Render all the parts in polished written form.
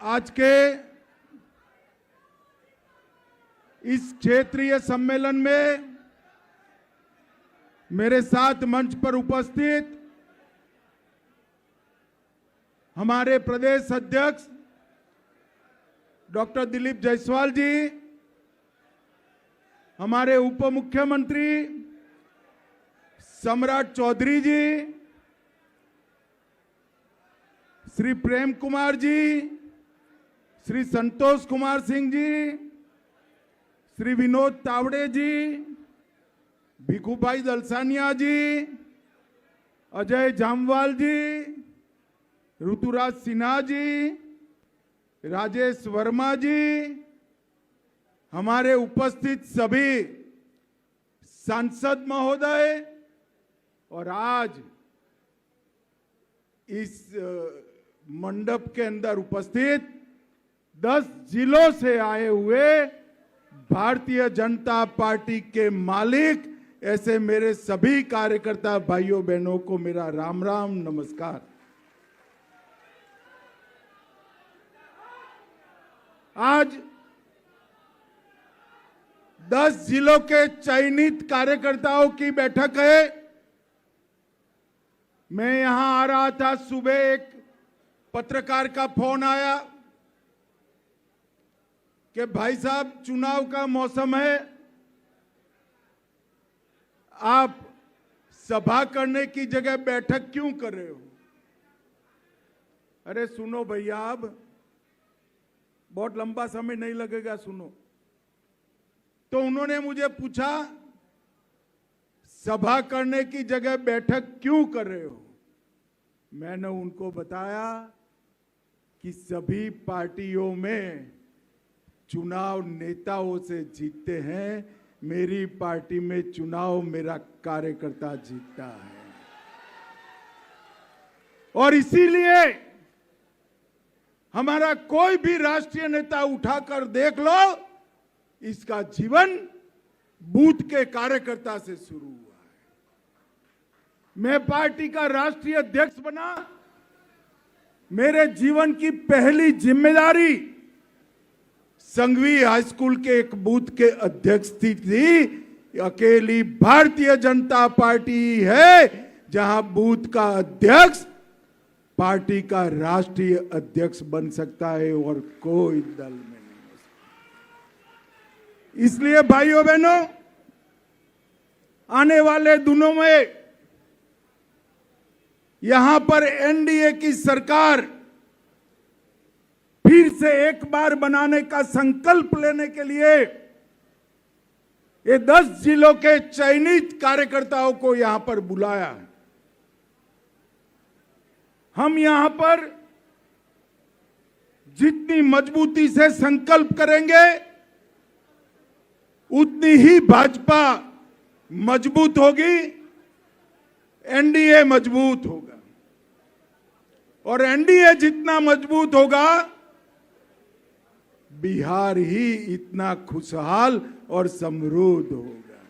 आज के इस क्षेत्रीय सम्मेलन में मेरे साथ मंच पर उपस्थित हमारे प्रदेश अध्यक्ष डॉक्टर दिलीप जायसवाल जी, हमारे उप मुख्यमंत्री सम्राट चौधरी जी, श्री प्रेम कुमार जी, श्री संतोष कुमार सिंह जी, श्री विनोद तावड़े जी, भिखुभाई दलसानिया जी, अजय जामवाल जी, ऋतुराज सिन्हा जी, राजेश वर्मा जी, हमारे उपस्थित सभी सांसद महोदय और आज इस मंडप के अंदर उपस्थित 10 जिलों से आए हुए भारतीय जनता पार्टी के मालिक, ऐसे मेरे सभी कार्यकर्ता भाइयों बहनों को मेरा राम राम नमस्कार। आज 10 जिलों के चयनित कार्यकर्ताओं की बैठक है। मैं यहां आ रहा था, सुबह एक पत्रकार का फोन आया कि भाई साहब चुनाव का मौसम है, आप सभा करने की जगह बैठक क्यों कर रहे हो? अरे सुनो भैया, अब बहुत लंबा समय नहीं लगेगा, सुनो। तो उन्होंने मुझे पूछा सभा करने की जगह बैठक क्यों कर रहे हो? मैंने उनको बताया कि सभी पार्टियों में चुनाव नेताओं से जीतते हैं, मेरी पार्टी में चुनाव मेरा कार्यकर्ता जीतता है। और इसीलिए हमारा कोई भी राष्ट्रीय नेता उठाकर देख लो, इसका जीवन बूथ के कार्यकर्ता से शुरू हुआ है। मैं पार्टी का राष्ट्रीय अध्यक्ष बना, मेरे जीवन की पहली जिम्मेदारी संघवी हाई स्कूल के एक बूथ के अध्यक्ष थी। अकेली भारतीय जनता पार्टी है जहां बूथ का अध्यक्ष पार्टी का राष्ट्रीय अध्यक्ष बन सकता है और कोई दल में नहीं हो सकता। इसलिए भाइयों बहनों, आने वाले दिनों में यहां पर एनडीए की सरकार फिर से एक बार बनाने का संकल्प लेने के लिए ये 10 जिलों के चयनित कार्यकर्ताओं को यहां पर बुलाया है। हम यहां पर जितनी मजबूती से संकल्प करेंगे, उतनी ही भाजपा मजबूत होगी, एनडीए मजबूत होगा। और एनडीए जितना मजबूत होगा, बिहार ही इतना खुशहाल और समृद्ध होगा।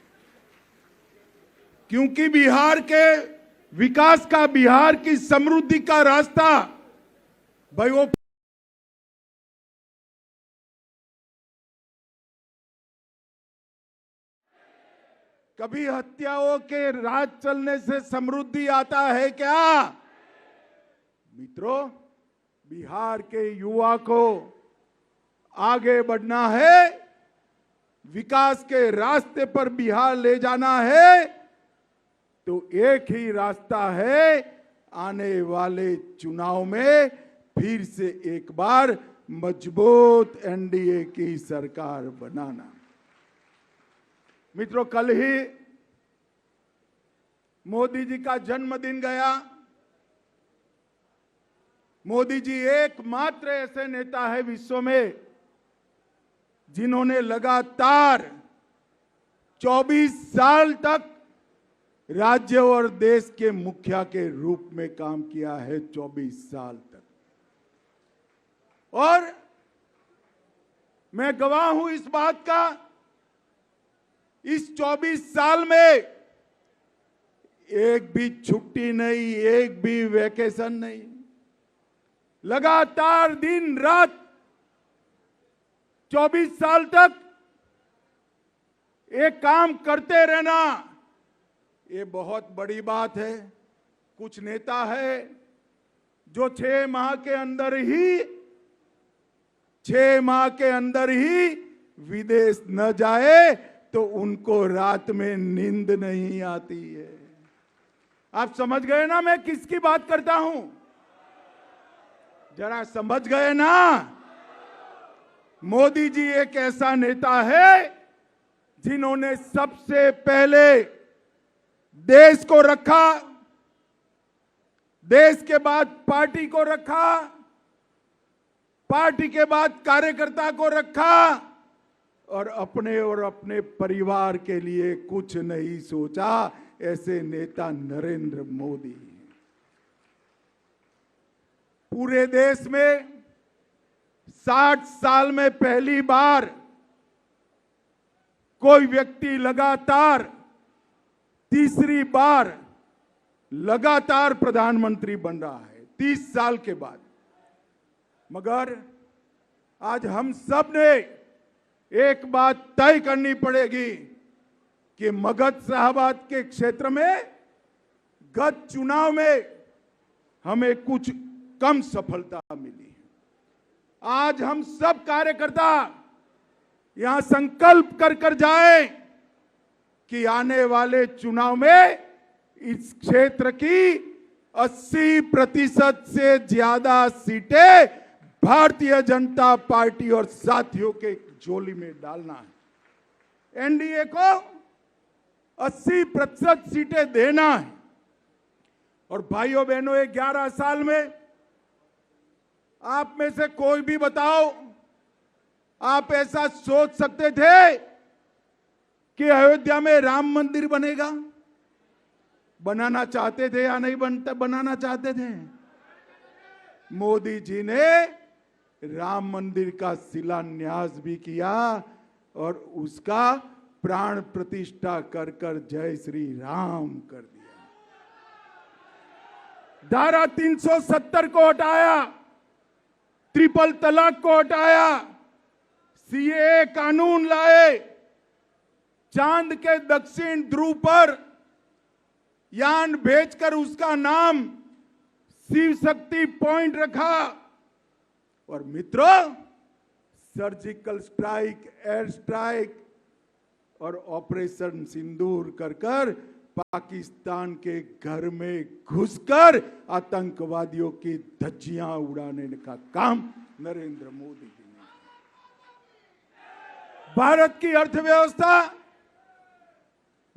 क्योंकि बिहार के विकास का, बिहार की समृद्धि का रास्ता भाई वो कभी हत्याओं के राज चलने से समृद्धि आता है क्या? मित्रों, बिहार के युवा को आगे बढ़ना है, विकास के रास्ते पर बिहार ले जाना है, तो एक ही रास्ता है, आने वाले चुनाव में फिर से एक बार मजबूत एनडीए की सरकार बनाना। मित्रों, कल ही मोदी जी का जन्मदिन गया। मोदी जी एकमात्र ऐसे नेता है विश्व में जिन्होंने लगातार 24 साल तक राज्य और देश के मुखिया के रूप में काम किया है, 24 साल तक। और मैं गवाह हूं इस बात का, इस 24 साल में एक भी छुट्टी नहीं, एक भी वैकेशन नहीं। लगातार दिन रात 24 साल तक एक काम करते रहना, ये बहुत बड़ी बात है। कुछ नेता है जो 6 माह के अंदर ही विदेश न जाए तो उनको रात में नींद नहीं आती है। आप समझ गए ना मैं किसकी बात करता हूं? जरा समझ गए ना? मोदी जी एक ऐसा नेता है जिन्होंने सबसे पहले देश को रखा, देश के बाद पार्टी को रखा, पार्टी के बाद कार्यकर्ता को रखा और अपने परिवार के लिए कुछ नहीं सोचा। ऐसे नेता नरेंद्र मोदी। पूरे देश में 60 साल में पहली बार कोई व्यक्ति लगातार तीसरी बार लगातार प्रधानमंत्री बन रहा है 30 साल के बाद। मगर आज हम सब ने एक बात तय करनी पड़ेगी कि मगध साहबाद के क्षेत्र में गत चुनाव में हमें कुछ कम सफलता मिली। आज हम सब कार्यकर्ता यहां संकल्प कर जाए कि आने वाले चुनाव में इस क्षेत्र की 80% से ज्यादा सीटें भारतीय जनता पार्टी और साथियों के झोली में डालना है। एनडीए को 80% सीटें देना है। और भाइयों बहनों, 11 साल में आप में से कोई भी बताओ, आप ऐसा सोच सकते थे कि अयोध्या में राम मंदिर बनेगा? बनाना चाहते थे या नहीं बनाना चाहते थे? मोदी जी ने राम मंदिर का शिलान्यास भी किया और उसका प्राण प्रतिष्ठा कर जय श्री राम कर दिया। धारा 370 को हटाया, ट्रिपल तलाक को हटाया, सीएए कानून लाए, चांद के दक्षिण ध्रुव पर यान भेजकर उसका नाम शिव शक्ति पॉइंट रखा। और मित्रों, सर्जिकल स्ट्राइक, एयर स्ट्राइक और ऑपरेशन सिंदूर कर पाकिस्तान के घर में घुसकर आतंकवादियों की धज्जियां उड़ाने का काम नरेंद्र मोदी जी ने। भारत की अर्थव्यवस्था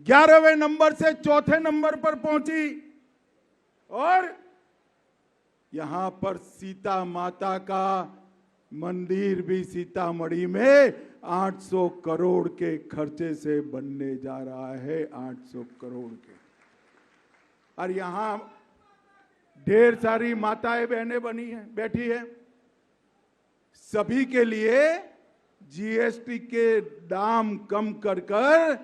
11वें नंबर से 4थे नंबर पर पहुंची और यहां पर सीता माता का मंदिर भी सीतामढ़ी में 800 करोड़ के खर्चे से बनने जा रहा है। 800 करोड़ के। और यहां ढेर सारी माताएं बहनें बनी हैं, बैठी है। सभी के लिए जीएसटी के दाम कम कर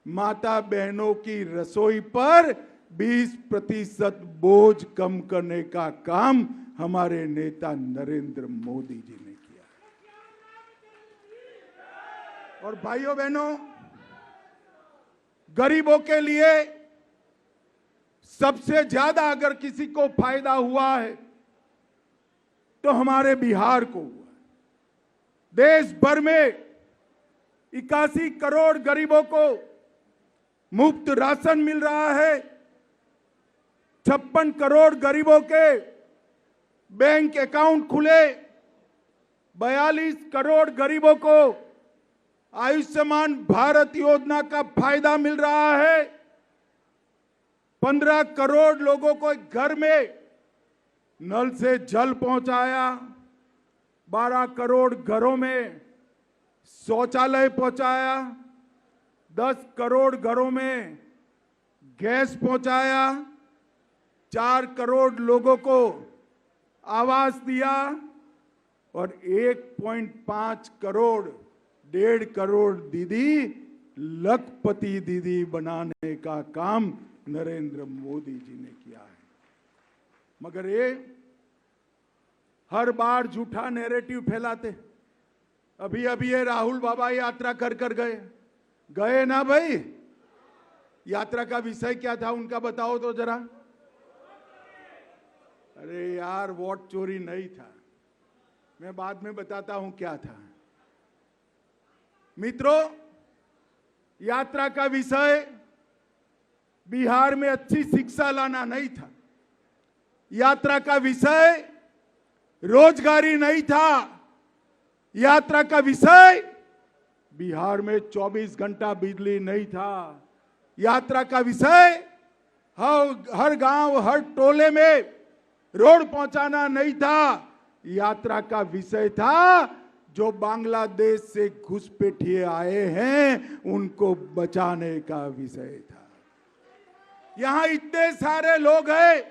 माता बहनों की रसोई पर 20% बोझ कम करने का काम हमारे नेता नरेंद्र मोदी जी ने किया। और भाइयों बहनों, गरीबों के लिए सबसे ज्यादा अगर किसी को फायदा हुआ है तो हमारे बिहार को हुआ। देश भर में 81 करोड़ गरीबों को मुफ्त राशन मिल रहा है। 56 करोड़ गरीबों के बैंक अकाउंट खुले। 42 करोड़ गरीबों को आयुष्मान भारत योजना का फायदा मिल रहा है। 15 करोड़ लोगों को घर में नल से जल पहुंचाया। 12 करोड़ घरों में शौचालय पहुंचाया। 10 करोड़ घरों में गैस पहुंचाया। 4 करोड़ लोगों को आवास दिया और 1.5 करोड़ 1.5 करोड़ दीदी लखपति दीदी बनाने का काम नरेंद्र मोदी जी ने किया है। मगर ये हर बार झूठा नैरेटिव फैलाते। अभी अभी ये राहुल बाबा यात्रा कर कर गए ना भाई। यात्रा का विषय क्या था उनका बताओ तो जरा। अरे यार, वोट चोरी नहीं था, मैं बाद में बताता हूं क्या था। मित्रों, यात्रा का विषय बिहार में अच्छी शिक्षा लाना नहीं था। यात्रा का विषय रोजगारी नहीं था। यात्रा का विषय बिहार में 24 घंटा बिजली नहीं था। यात्रा का विषय हर गांव हर टोले में रोड पहुंचाना नहीं था। यात्रा का विषय था जो बांग्लादेश से घुसपैठिए आए हैं उनको बचाने का विषय था। यहां इतने सारे लोग हैं,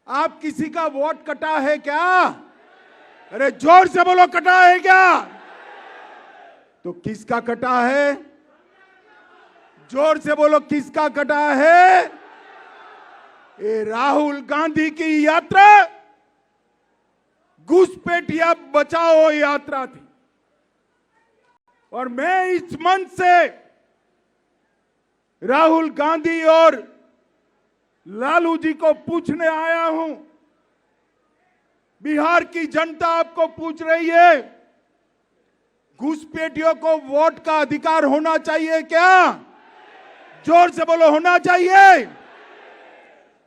आप किसी का वोट कटा है क्या? अरे जोर से बोलो, कटा है क्या? तो किसका कटा है? जोर से बोलो, किसका कटा है? ये राहुल गांधी की यात्रा घुसपैठिया बचाओ यात्रा थी। और मैं इस मंच से राहुल गांधी और लालू जी को पूछने आया हूं, बिहार की जनता आपको पूछ रही है, घुसपैठियों को वोट का अधिकार होना चाहिए क्या? जोर से बोलो, होना चाहिए।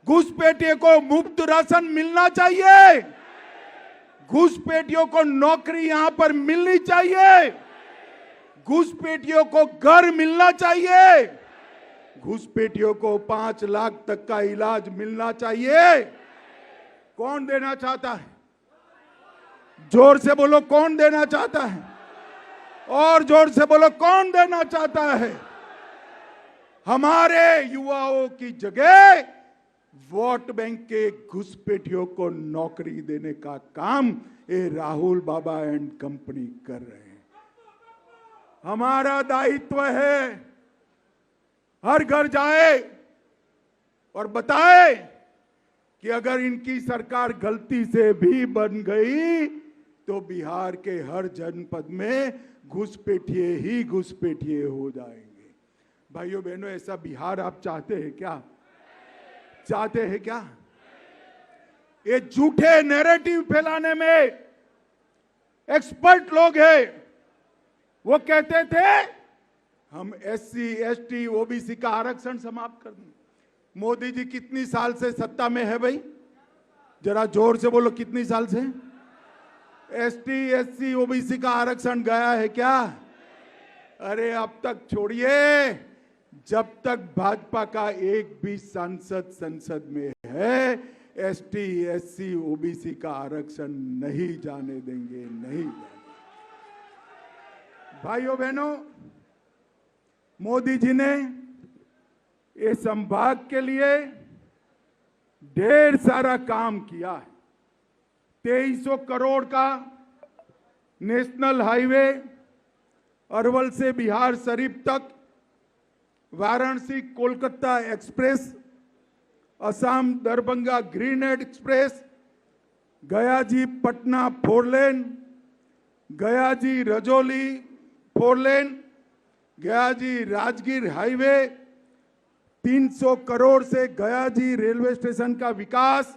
घुसपैठियों को मुफ्त राशन मिलना चाहिए। घुसपैठियों को नौकरी यहां पर मिलनी चाहिए। घुसपैठियों को घर मिलना चाहिए। घुसपैठियों को 5 लाख तक का इलाज मिलना चाहिए। कौन देना चाहता है? जोर से बोलो, कौन देना चाहता है? और जोर से बोलो, कौन देना चाहता है? हमारे युवाओं की जगह वोट बैंक के घुसपैठियों को नौकरी देने का काम ये राहुल बाबा एंड कंपनी कर रहे हैं। हमारा दायित्व है हर घर जाए और बताए कि अगर इनकी सरकार गलती से भी बन गई तो बिहार के हर जनपद में घुसपैठिए ही घुसपैठिए हो जाएंगे। भाइयों बहनों, ऐसा बिहार आप चाहते हैं क्या? चाहते हैं क्या? ये झूठे नैरेटिव फैलाने में एक्सपर्ट लोग हैं। वो कहते थे हम SC ST OBC का आरक्षण समाप्त कर दें। मोदी जी कितनी साल से सत्ता में है भाई? जरा जोर से बोलो, कितनी साल से? ST SC OBC का आरक्षण गया है क्या? अरे अब तक छोड़िए, जब तक भाजपा का एक भी सांसद संसद में है ST SC OBC का आरक्षण नहीं जाने देंगे, नहीं जाने। भाइयों बहनों, मोदी जी ने इस संभाग के लिए ढेर सारा काम किया है। 2300 करोड़ का नेशनल हाईवे अरवल से बिहार शरीफ तक, Varanasi Kolkata express, Assam Darbhanga Greenhead express, Gayaji Patna 4 लेन, गयाजी रजौली 4 लेन, गयाजी राजगीर हाईवे, 300 करोड़ से गयाजी रेलवे स्टेशन का विकास,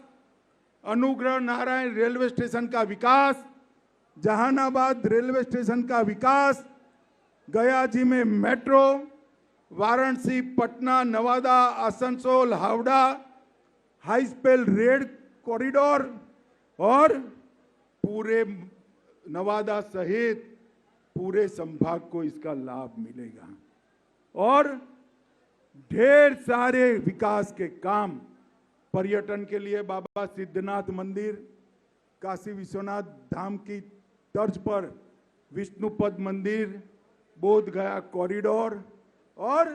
अनुग्रह नारायण रेलवे स्टेशन का विकास, जहानाबाद रेलवे स्टेशन का विकास, गयाजी में metro, Varanasi Patna Nawada Asansol Howrah high speed rail corridor और पूरे नवादा सहित पूरे संभाग को इसका लाभ मिलेगा। और ढेर सारे विकास के काम पर्यटन के लिए बाबा सिद्धनाथ मंदिर, काशी विश्वनाथ धाम की तर्ज पर विष्णुपद मंदिर, बोध गया कॉरिडोर और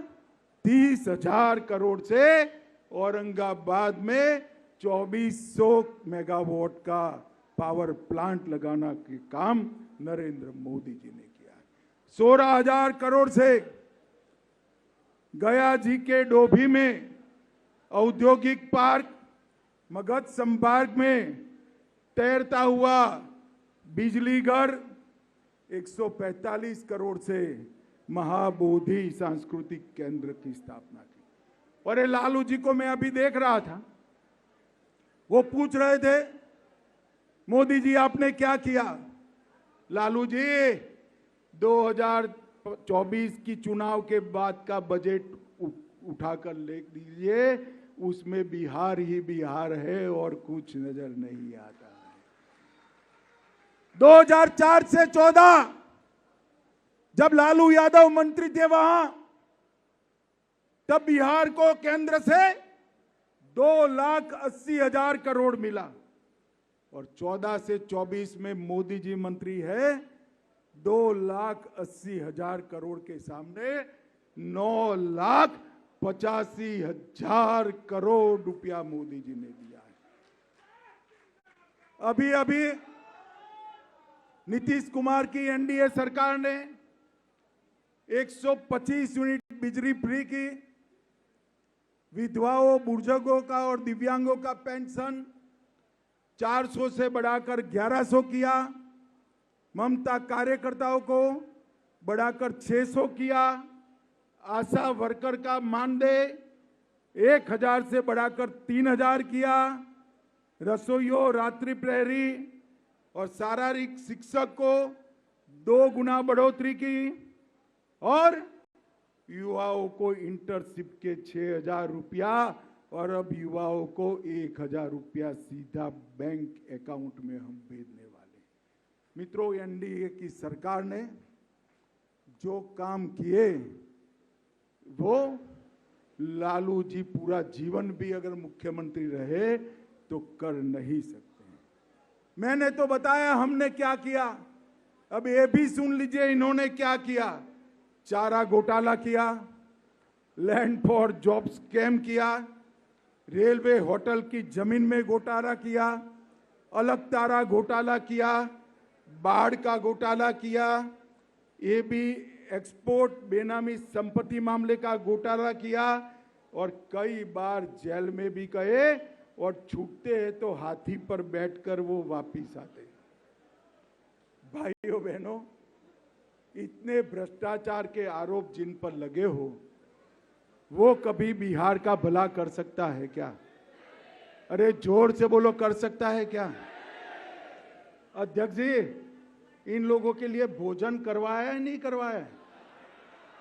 30,000 करोड़ से औरंगाबाद में 2400 मेगावाट का पावर प्लांट लगाना के काम नरेंद्र मोदी जी ने किया। 16,000 करोड़ से गया जी के डोभी में औद्योगिक पार्क, मगध संभाग में तैरता हुआ बिजली घर 145 करोड़ से महाबोधि सांस्कृतिक केंद्र की स्थापना की। और ये लालू जी को मैं अभी देख रहा था, वो पूछ रहे थे मोदी जी आपने क्या किया। लालू जी 2024 की चुनाव के बाद का बजट उठाकर लिख दीजिए, उसमें बिहार ही बिहार है और कुछ नजर नहीं आता है। 2004 से 14 जब लालू यादव मंत्री थे वहां, तब बिहार को केंद्र से 2,80,000 करोड़ मिला और 14 से 24 में मोदी जी मंत्री है, 2,80,000 करोड़ के सामने 9,85,000 करोड़ रुपया मोदी जी ने दिया है। अभी अभी नीतीश कुमार की एनडीए सरकार ने 125 यूनिट बिजली फ्री की, विधवाओं, बुजुर्गों का और दिव्यांगों का पेंशन 400 से बढ़ाकर 1100 किया, ममता कार्यकर्ताओं को बढ़ाकर 600 किया, आशा वर्कर का मानदेय 1,000 से बढ़ाकर 3,000 किया, रसोइयों, रात्रि प्रहरी और शारीरिक शिक्षक को 2 गुना बढ़ोतरी की और युवाओं को इंटर्नशिप के 6,000 रुपया और अब युवाओं को 1,000 रुपया सीधा बैंक अकाउंट में हम भेजने वाले। मित्रों, एनडीए की सरकार ने जो काम किए वो लालू जी पूरा जीवन भी अगर मुख्यमंत्री रहे तो कर नहीं सकते हैं। मैंने तो बताया हमने क्या किया, अब ये भी सुन लीजिए इन्होंने क्या किया। चारा घोटाला किया, लैंड फॉर जॉब स्कैम किया, रेलवे होटल की जमीन में घोटाला किया, अलग तारा घोटाला किया, बाढ़ का घोटाला किया, ये भी एक्सपोर्ट बेनामी संपत्ति मामले का घोटाला किया और कई बार जेल में भी गए और छूटते हैं तो हाथी पर बैठकर वो वापिस आते। भाइयों बहनों, इतने भ्रष्टाचार के आरोप जिन पर लगे हो वो कभी बिहार का भला कर सकता है क्या? अरे जोर से बोलो, कर सकता है क्या? अध्यक्ष जी, इन लोगों के लिए भोजन करवाया है नहीं करवाया?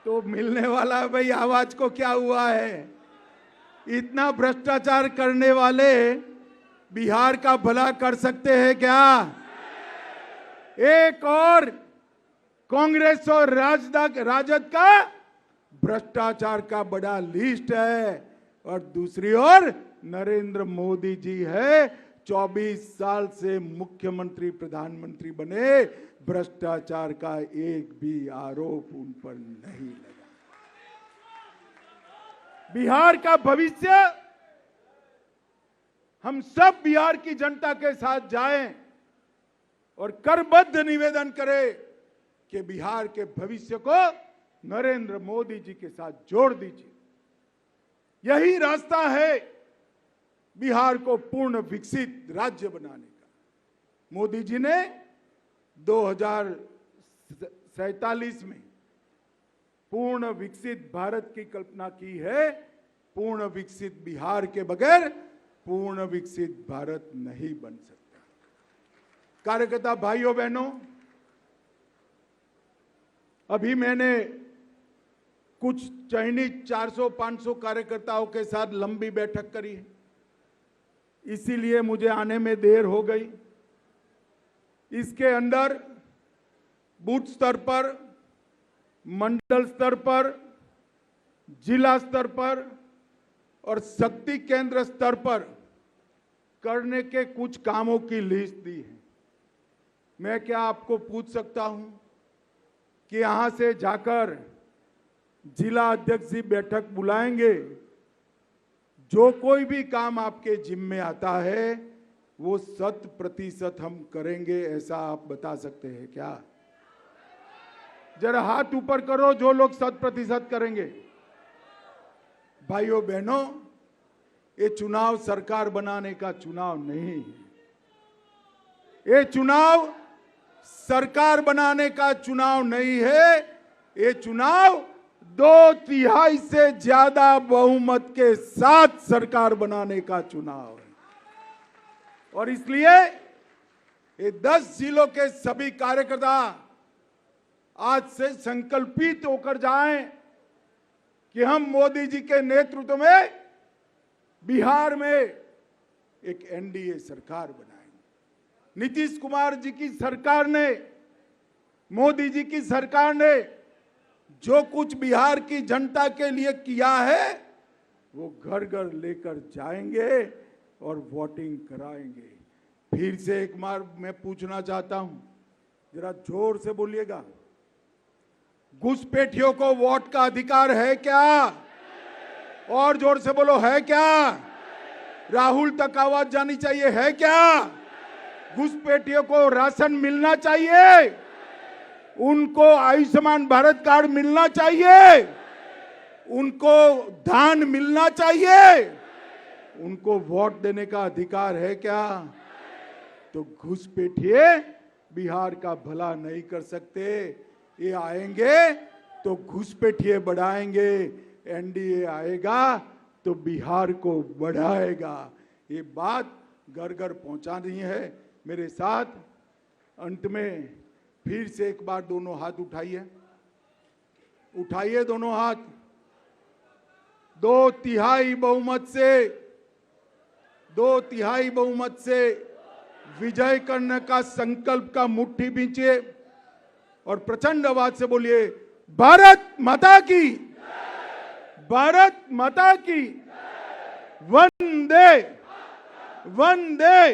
तो मिलने वाला है भाई, आवाज को क्या हुआ है? इतना भ्रष्टाचार करने वाले बिहार का भला कर सकते हैं क्या? एक और कांग्रेस और राजद का भ्रष्टाचार का बड़ा लिस्ट है और दूसरी ओर नरेंद्र मोदी जी है, 24 साल से मुख्यमंत्री प्रधानमंत्री बने, भ्रष्टाचार का एक भी आरोप उन पर नहीं लगा। बिहार का भविष्य, हम सब बिहार की जनता के साथ जाएं और करबद्ध निवेदन करें कि बिहार के भविष्य को नरेंद्र मोदी जी के साथ जोड़ दीजिए। यही रास्ता है बिहार को पूर्ण विकसित राज्य बनाने का। मोदी जी ने 2047 में पूर्ण विकसित भारत की कल्पना की है। पूर्ण विकसित बिहार के बगैर पूर्ण विकसित भारत नहीं बन सकता। कार्यकर्ता भाइयों बहनों, अभी मैंने कुछ चयनित 400-500 कार्यकर्ताओं के साथ लंबी बैठक करी है, इसीलिए मुझे आने में देर हो गई। इसके अंदर बूथ स्तर पर, मंडल स्तर पर, जिला स्तर पर और शक्ति केंद्र स्तर पर करने के कुछ कामों की लिस्ट दी है। मैं क्या आपको पूछ सकता हूं कि यहां से जाकर जिला अध्यक्ष जी बैठक बुलाएंगे, जो कोई भी काम आपके जिम्मे आता है वो 100% हम करेंगे, ऐसा आप बता सकते हैं क्या? जरा हाथ ऊपर करो जो लोग 100% करेंगे। भाइयों बहनों, ये चुनाव सरकार बनाने का चुनाव नहीं है, ये चुनाव सरकार बनाने का चुनाव नहीं है, ये चुनाव 2/3 से ज्यादा बहुमत के साथ सरकार बनाने का चुनाव है। और इसलिए ये 10 जिलों के सभी कार्यकर्ता आज से संकल्पित होकर जाएं कि हम मोदी जी के नेतृत्व में बिहार में एक एनडीए सरकार बनाएंगे। नीतीश कुमार जी की सरकार ने, मोदी जी की सरकार ने जो कुछ बिहार की जनता के लिए किया है वो घर घर लेकर जाएंगे और वोटिंग कराएंगे। फिर से एक बार मैं पूछना चाहता हूं, जरा जोर से बोलिएगा, घुसपैठियों को वोट का अधिकार है क्या? और जोर से बोलो, है क्या? राहुल तक आवाज जानी चाहिए, है क्या? घुसपैठियों को राशन मिलना चाहिए, उनको आयुष्मान भारत कार्ड मिलना चाहिए, उनको धान मिलना चाहिए, उनको वोट देने का अधिकार है क्या? तो घुसपैठिए बिहार का भला नहीं कर सकते। ये आएंगे तो घुसपैठिए बढ़ाएंगे, एनडीए आएगा तो बिहार को बढ़ाएगा। ये बात घर घर पहुंचानी है। मेरे साथ अंत में फिर से एक बार दोनों हाथ उठाइए, उठाइए दोनों हाथ। 2/3 बहुमत से, 2/3 बहुमत से विजय करने का संकल्प का मुट्ठी बींचिए और प्रचंड आवाज से बोलिए, भारत माता की, भारत माता की, वंदे वंदे